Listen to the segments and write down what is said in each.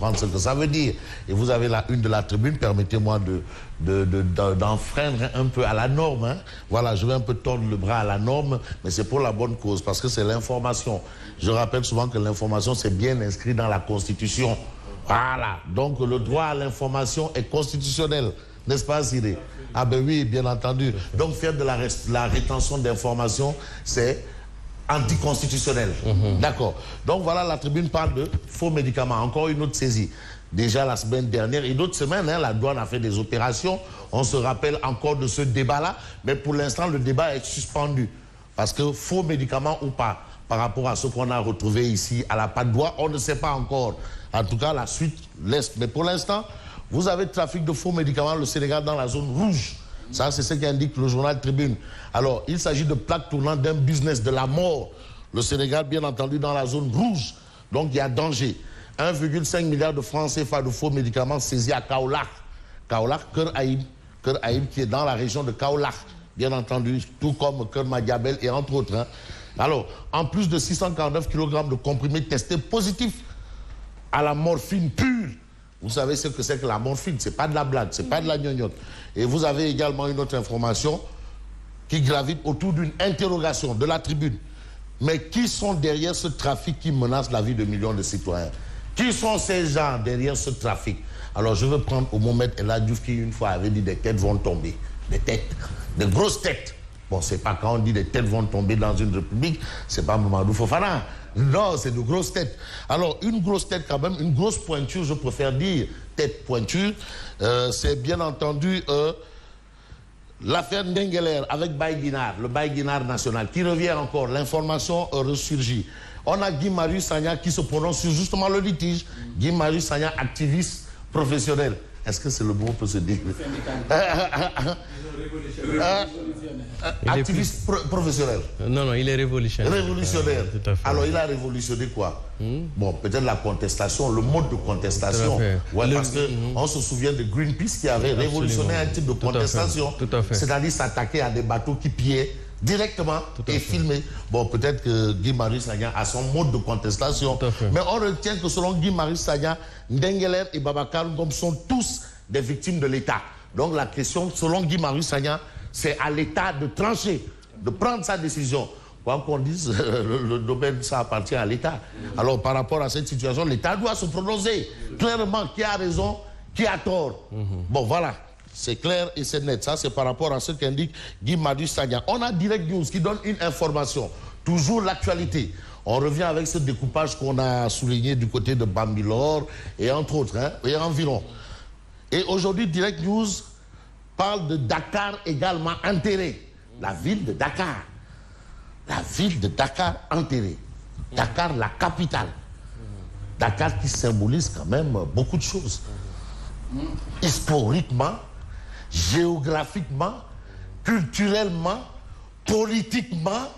comprendre ce que ça veut dire. Et vous avez la une de la tribune, permettez-moi d'enfreindre un peu à la norme. Hein. Voilà, je vais un peu tordre le bras à la norme, mais c'est pour la bonne cause, parce que c'est l'information. Je rappelle souvent que l'information, c'est bien inscrit dans la Constitution. Voilà, donc le droit à l'information est constitutionnel, n'est-ce pas, Siré? Ah ben oui, bien entendu. Donc faire de la rétention d'informations, c'est anticonstitutionnel. D'accord. Donc voilà, la tribune parle de faux médicaments. Encore une autre saisie. Déjà la semaine dernière, et d'autres semaines, hein, la douane a fait des opérations. On se rappelle encore de ce débat-là, mais pour l'instant, le débat est suspendu. Parce que faux médicaments ou pas, par rapport à ce qu'on a retrouvé ici à la Patte d'Oie, on ne sait pas encore. En tout cas, la suite laisse. Mais pour l'instant, vous avez trafic de faux médicaments, le Sénégal dans la zone rouge. Ça, c'est ce qu'indique le journal Tribune. Alors, il s'agit de plaques tournantes d'un business de la mort. Le Sénégal, bien entendu, dans la zone rouge. Donc, il y a danger. 1,5 milliard de francs CFA de faux médicaments saisis à Kaolack. Kaolack, Kër Aïb, qui est dans la région de Kaolack, bien entendu, tout comme Kër Madiabel et entre autres. Hein. Alors, en plus de 649 kg de comprimés testés positifs à la morphine pure. Vous savez ce que c'est que la morphine, c'est pas de la blague, c'est pas de la gnognotte. Et vous avez également une autre information qui gravite autour d'une interrogation de la tribune. Mais qui sont derrière ce trafic qui menace la vie de millions de citoyens? Qui sont ces gens derrière ce trafic? Alors je veux prendre au moment El Hadj Diouf qui une fois avait dit des têtes vont tomber. Des têtes, de grosses têtes. Bon, c'est pas quand on dit des têtes vont tomber dans une république, c'est pas Mamadou Fofana. Non, c'est de grosses têtes. Alors, une grosse tête quand même, une grosse pointure, je préfère dire tête pointure, c'est bien entendu l'affaire Ndengeler avec Baye Guinard, le Baye Guinard national, qui revient encore, l'information ressurgit. On a Guy Marius Sagna qui se prononce sur justement le litige. Guy Marius Sagna, activiste professionnel. Est-ce que c'est le mot pour se dire? Activiste professionnel. Non, il est révolutionnaire. Révolutionnaire. Alors, il a révolutionné quoi? Bon, peut-être la contestation, le mode de contestation. Ouais, parce qu'on se souvient de Greenpeace qui avait révolutionné un type de contestation. C'est-à-dire s'attaquer à des bateaux qui pillaient directement et filmer. Bon, peut-être que Guy Marius Sagna a son mode de contestation. Mais on retient que selon Guy Marius Sagna, Ndengeler et Babacar Ngom sont tous des victimes de l'État. Donc la question, selon Guy Marius Sagna, c'est à l'État de trancher, de prendre sa décision. Quoi qu'on dise, le domaine, ça appartient à l'État. Alors par rapport à cette situation, l'État doit se prononcer clairement qui a raison, qui a tort. Bon, voilà. C'est clair et c'est net. Ça, c'est par rapport à ce qu'indique Guy Marius Sagna. On a Direct News qui donne une information. Toujours l'actualité. On revient avec ce découpage qu'on a souligné du côté de Bambilor et entre autres, hein, et environ. Et aujourd'hui, Direct News parle de Dakar également enterré. La ville de Dakar. La ville de Dakar enterrée. Dakar, la capitale. Dakar qui symbolise quand même beaucoup de choses. Historiquement, géographiquement, culturellement, politiquement.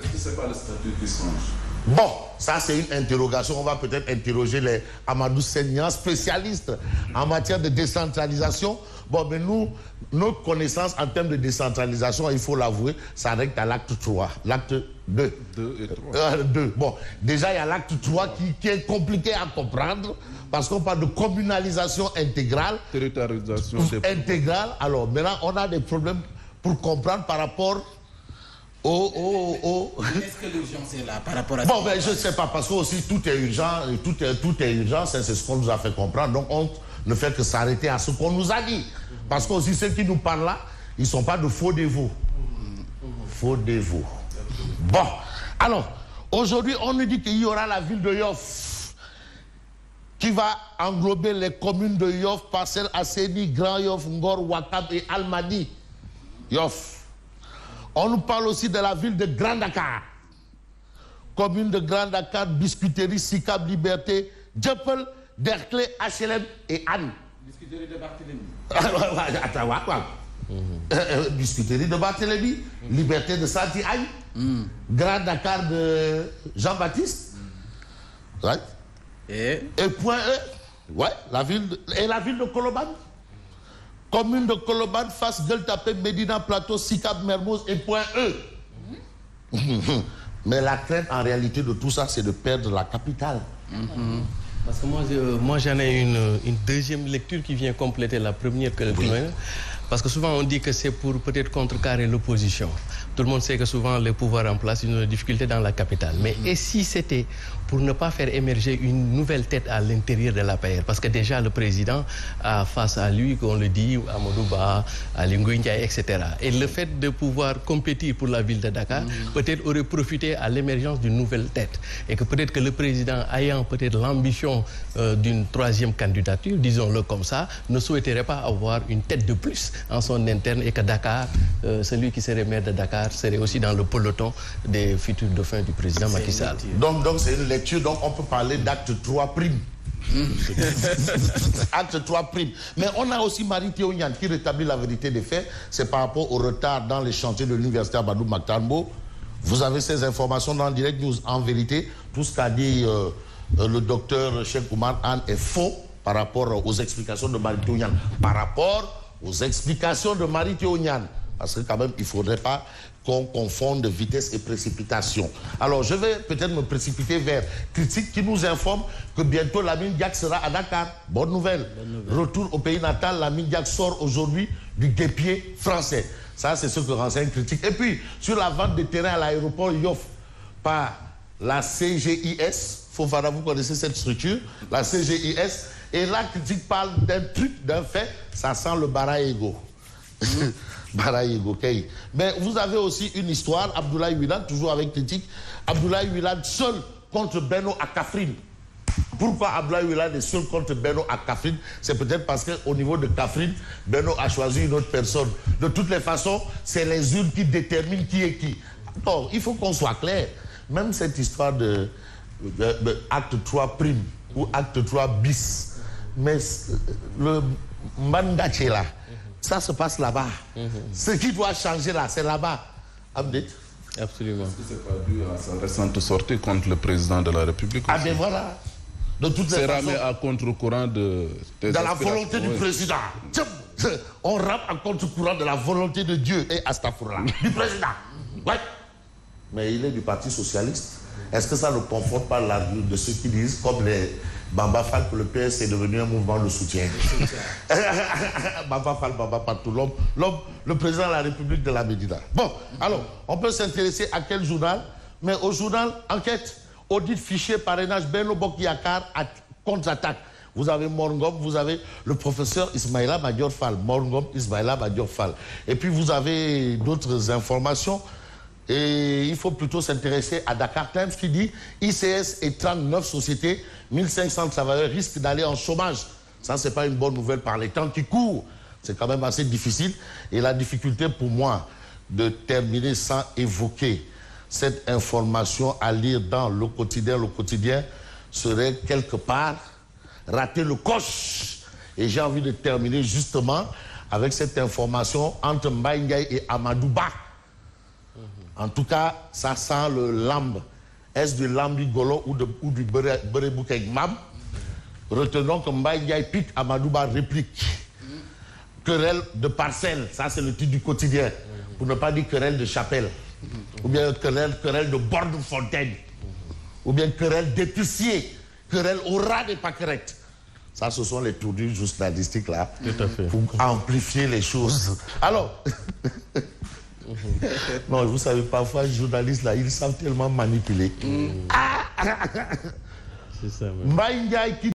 Est-ce que ce n'est pas le statut qui change? Bon, ça c'est une interrogation. On va peut-être interroger les Amadou Seigneur, spécialistes en matière de décentralisation. Bon, mais nous, notre connaissance en termes de décentralisation, il faut l'avouer, ça règle à l'acte 3, l'acte 2. 2 et 3. 2. Bon, déjà il y a l'acte 3 qui est compliqué à comprendre parce qu'on parle de communalisation intégrale. Territorialisation intégrale. Alors maintenant, on a des problèmes pour comprendre par rapport Est-ce que l'urgence est là par rapport à ça? Bon, ben, je ne sais pas, parce que aussi tout est urgent, tout est urgent, c'est ce qu'on nous a fait comprendre. Donc on ne fait que s'arrêter à ce qu'on nous a dit. Parce que aussi ceux qui nous parlent là, ils ne sont pas de faux dévots. Faux dévots. Bon, alors, aujourd'hui, on nous dit qu'il y aura la ville de Yoff qui va englober les communes de Yoff, Parcelles Assainies, Grand Yoff, Ngor, Ouakam et Almadi. Yoff. On nous parle aussi de la ville de Grand Dakar. Commune de Grand Dakar, Biscuiterie, Sicap, Liberté, Dieuppeul, Derklé, HLM et Anne. Biscuiterie de Barthélemy. Biscuiterie de Barthélemy, Liberté de Santi-Agne, Grand Dakar de Jean-Baptiste. Right? Et Point E. Ouais, la ville de Colobane. Commune de Colobane, Fass, Gueule Tapée, Médina, Plateau, Sicap, Mermoz et Point E. Mais la crainte en réalité de tout ça, c'est de perdre la capitale. Parce que moi j'en ai une deuxième lecture qui vient compléter la première que le premier. Parce que souvent on dit que c'est pour peut-être contrecarrer l'opposition. Tout le monde sait que souvent les pouvoirs en place, ils ont des difficultés dans la capitale. Mais et si c'était pour ne pas faire émerger une nouvelle tête à l'intérieur de l'APR? Parce que déjà le président a face à lui, qu'on le dit, Amadou Ba, Ali Ngouille Ndiaye, etc. Et le fait de pouvoir compétir pour la ville de Dakar, peut-être aurait profité à l'émergence d'une nouvelle tête. Et que peut-être que le président, ayant peut-être l'ambition d'une troisième candidature, disons-le comme ça, ne souhaiterait pas avoir une tête de plus en son interne et que Dakar, celui qui serait maire de Dakar, serait aussi dans le peloton des futurs dauphins du président Macky Sall. Donc c'est une lecture, donc on peut parler d'acte 3 prime. Acte 3 prime. Mais on a aussi Marie Théoniane qui rétablit la vérité des faits. C'est par rapport au retard dans les chantiers de l'université Amadou Mahtar-Mbow. Vous avez ces informations dans Direct News. En vérité, tout ce qu'a dit le docteur Cheikh Oumar Anne est faux par rapport aux explications de Marie Théoniane. Par rapport aux explications de Marie Théoniane. Parce que quand même, il ne faudrait pas qu'on confonde vitesse et précipitation. Alors, je vais peut-être me précipiter vers Critique qui nous informe que bientôt Lamine Diack sera à Dakar. Bonne nouvelle. Retour au pays natal, Lamine Diack sort aujourd'hui du guêpier français. Ça, c'est ce que renseigne Critique. Et puis, sur la vente de terrain à l'aéroport Yoff par la CGIS, Fofana, vous connaissez cette structure, la CGIS, et là, Critique parle d'un truc, d'un fait, ça sent le Baraïgo. Baraïgo, ok. Mais vous avez aussi une histoire, Abdoulaye Wilane, toujours avec Critique, Abdoulaye Wilane seul contre Benno à Kaffrine. Pourquoi Abdoulaye Wilane est seul contre Benno à Kaffrine? C'est peut-être parce qu'au niveau de Kaffrine, Benno a choisi une autre personne. De toutes les façons, c'est les urnes qui déterminent qui est qui. Donc, il faut qu'on soit clair. Même cette histoire de acte 3 prime ou acte 3 bis, mais le Mandache là, ça se passe là-bas. Ce qui doit changer là, c'est là-bas. Update. Absolument. Est-ce que c'est pas dû à sa récente sortie contre le président de la République aussi? Ah ben voilà. De toutes les façons. C'est ramé à contre-courant de la volonté du président. On rame à contre-courant de la volonté de Dieu et Astaghfirullah. Du président. Ouais. Mais il est du Parti Socialiste. Est-ce que ça ne conforte pas l'argument de ceux qui disent, comme les Bamba Fall, que le PS est devenu un mouvement de soutien? Bamba Fall, Bamba partout. L'homme, le président de la République de la Médina. Bon, alors, on peut s'intéresser à quel journal? Mais au journal Enquête, audit fichier parrainage Benno Bokk Yakaar à contre-attaque. Vous avez Morngom, vous avez le professeur Ismaïla Madior Fall. Morngom, Ismaïla Madior Fall. Et puis vous avez d'autres informations. Et il faut plutôt s'intéresser à Dakar Times qui dit ICS et 39 sociétés, 1500 travailleurs risquent d'aller en chômage. Ça, c'est pas une bonne nouvelle par les temps qui courent. C'est quand même assez difficile. Et la difficulté pour moi de terminer sans évoquer cette information à lire dans le quotidien serait quelque part rater le coche. Et j'ai envie de terminer justement avec cette information entre Mbaye Ndiaye et Amadou Ba. En tout cas, ça sent le lambe. Est-ce du lambi-golo ou du bereboukeigmam? Retenons que Mbaye Ndiaye pique, Amadou Ba réplique. Querelle de parcelles, ça c'est le titre du quotidien. Pour ne pas dire querelle de chapelle. Ou bien querelle de bord de fontaine. Ou bien querelle d'épicier. Querelle au ras des pâquerettes. Ça, ce sont les tournures journalistiques là. Tout à fait. Pour amplifier les choses. Alors... Non, vous savez, parfois, les journalistes, là, ils savent tellement manipuler. C'est ça, Mbaye Ndiaye qui